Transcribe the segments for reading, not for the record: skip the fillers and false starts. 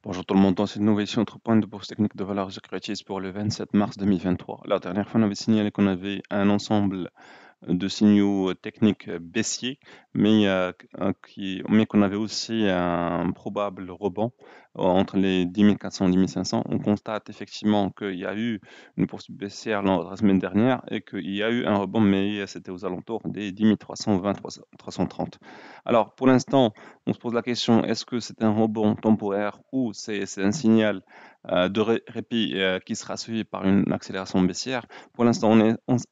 Bonjour tout le monde, dans cette nouvelle édition 3 points de bourse technique de valeurs securities pour le 27 mars 2023. La dernière fois, on avait signalé qu'on avait un ensemble de signaux techniques baissiers, mais qu'on avait aussi un probable rebond entre les 10 400 et 10 500. On constate effectivement qu'il y a eu une poursuite baissière la semaine dernière et qu'il y a eu un rebond, mais c'était aux alentours des 10 320, 330. Alors, pour l'instant, on se pose la question, est-ce que c'est un rebond temporaire ou c'est un signal de répit qui sera suivi par une accélération baissière? Pour l'instant,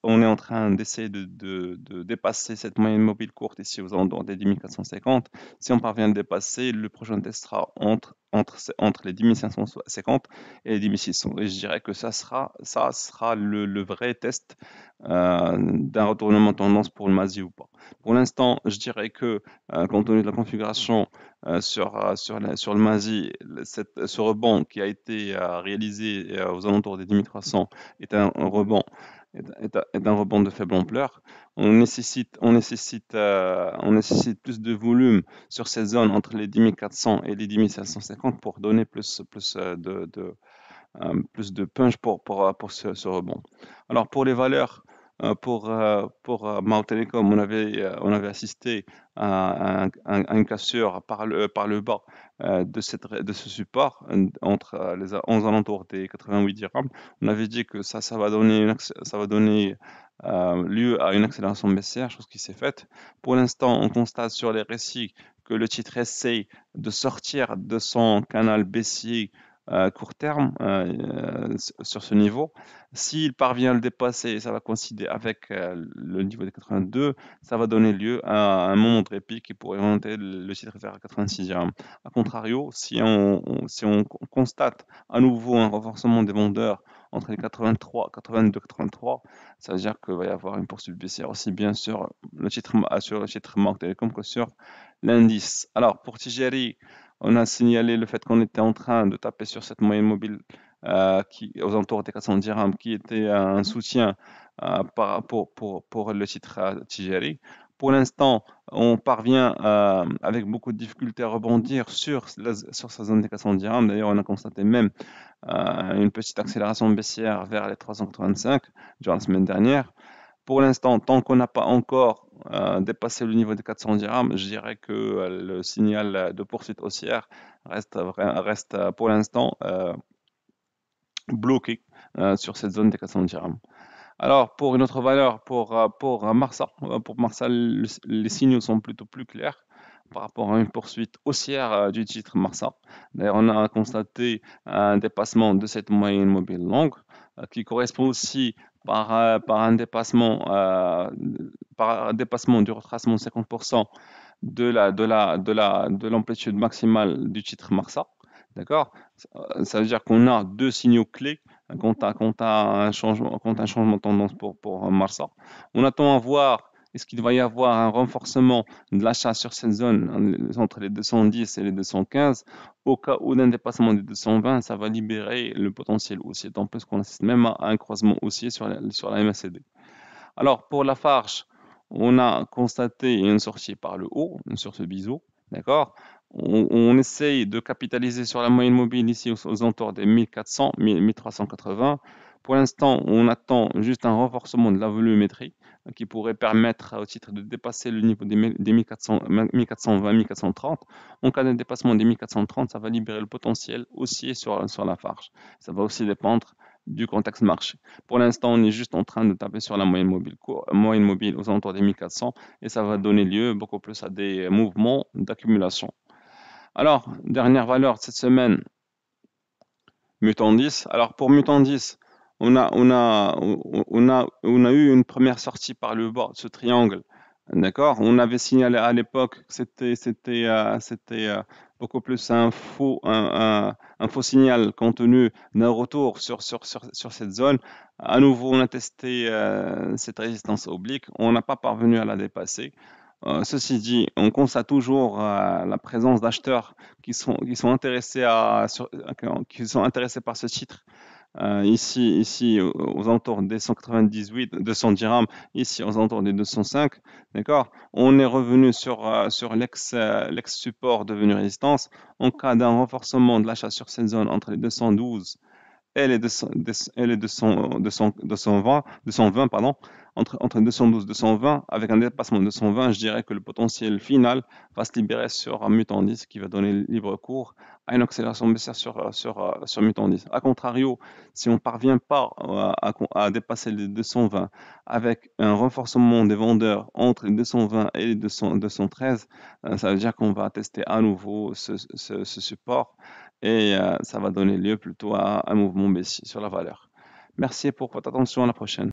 on est en train d'essayer de dépasser cette moyenne mobile courte ici aux alentours des 10 450. Si on parvient à le dépasser, le prochain test sera entre les 10 550 et les 10 600. Et je dirais que ça sera le vrai test d'un retournement de tendance pour le MASI ou pas. Pour l'instant, je dirais que compte tenu de la configuration sur le MASI, ce rebond qui a été réalisé aux alentours des 10 300 est un rebond est un rebond de faible ampleur. On nécessite plus de volume sur ces zones entre les 10 400 et les 10 550 pour donner plus de punch pour ce rebond. Alors pour les valeurs, pour Mao Telecom, on avait assisté à une cassure par le bas de ce support entre les 11 alentours des 88 dirhams. On avait dit que ça va donner lieu à une accélération baissière, chose qui s'est faite. Pour l'instant, on constate sur les récits que le titre essaye de sortir de son canal baissier court terme sur ce niveau. S'il parvient à le dépasser, ça va coïncider avec le niveau des 82, ça va donner lieu à un moment de répit qui pourrait orienter le titre vers 86 dirhams. A contrario, si on constate à nouveau un renforcement des vendeurs entre les 83, 82, 83, ça veut dire qu'il va y avoir une poursuite baissière aussi bien sur le titre Mark Telecom que sur l'indice. Alors pour TGRI, on a signalé le fait qu'on était en train de taper sur cette moyenne mobile aux alentours des 400 dirhams, qui était un soutien pour le titre TGRI. Pour l'instant, on parvient avec beaucoup de difficultés à rebondir sur sa zone des 400 dirhams. D'ailleurs, on a constaté même une petite accélération baissière vers les 385 durant la semaine dernière. Pour l'instant, tant qu'on n'a pas encore dépassé le niveau des 400 dirhams, je dirais que le signal de poursuite haussière reste pour l'instant bloqué sur cette zone des 400 dirhams. Alors, pour une autre valeur, pour Marsa, les signaux sont plutôt plus clairs par rapport à une poursuite haussière du titre Marsa. D'ailleurs, on a constaté un dépassement de cette moyenne mobile longue qui correspond aussi par un dépassement du retracement de 50% de l'amplitude maximale du titre Marsa. D'accord? Ça veut dire qu'on a deux signaux clés quand un changement de tendance pour Marsa. On attend à voir est-ce qu'il va y avoir un renforcement de l'achat sur cette zone entre les 210 et les 215. Au cas où d'un dépassement des 220, ça va libérer le potentiel haussier. En plus qu'on assiste même à un croisement haussier sur la MACD. Alors pour la Farge, on a constaté une sortie par le haut, sur ce biseau, d'accord? On essaye de capitaliser sur la moyenne mobile ici aux alentours des 1400, 1380. Pour l'instant, on attend juste un renforcement de la volumétrie qui pourrait permettre au titre de dépasser le niveau des 1400, 1420, 1430. En cas de dépassement des 1430, ça va libérer le potentiel haussier sur la Farge. Ça va aussi dépendre du contexte marché. Pour l'instant, on est juste en train de taper sur la moyenne mobile aux alentours des 1400 et ça va donner lieu beaucoup plus à des mouvements d'accumulation. Alors, dernière valeur de cette semaine, Mutandis. Alors pour Mutandis, on a eu une première sortie par le bas de ce triangle. D'accord? On avait signalé à l'époque que c'était beaucoup plus un faux signal compte tenu d'un retour sur cette zone. À nouveau, on a testé cette résistance oblique. On n'a pas parvenu à la dépasser. Ceci dit, on constate toujours la présence d'acheteurs qui sont intéressés par ce titre ici aux alentours des 198, 200 dirhams, ici aux alentours des 205, d'accord? On est revenu sur l'ex-support devenu résistance. En cas d'un renforcement de l'achat sur cette zone entre les 212 et les 220, pardon, entre 212 et 220, avec un dépassement de 220, je dirais que le potentiel final va se libérer sur un Mutant 10 qui va donner libre cours à une accélération baissière sur Mutant 10. A contrario, si on ne parvient pas à dépasser les 220 avec un renforcement des vendeurs entre les 220 et les 213, ça veut dire qu'on va tester à nouveau ce support et ça va donner lieu plutôt à un mouvement baissier sur la valeur. Merci pour votre attention, à la prochaine.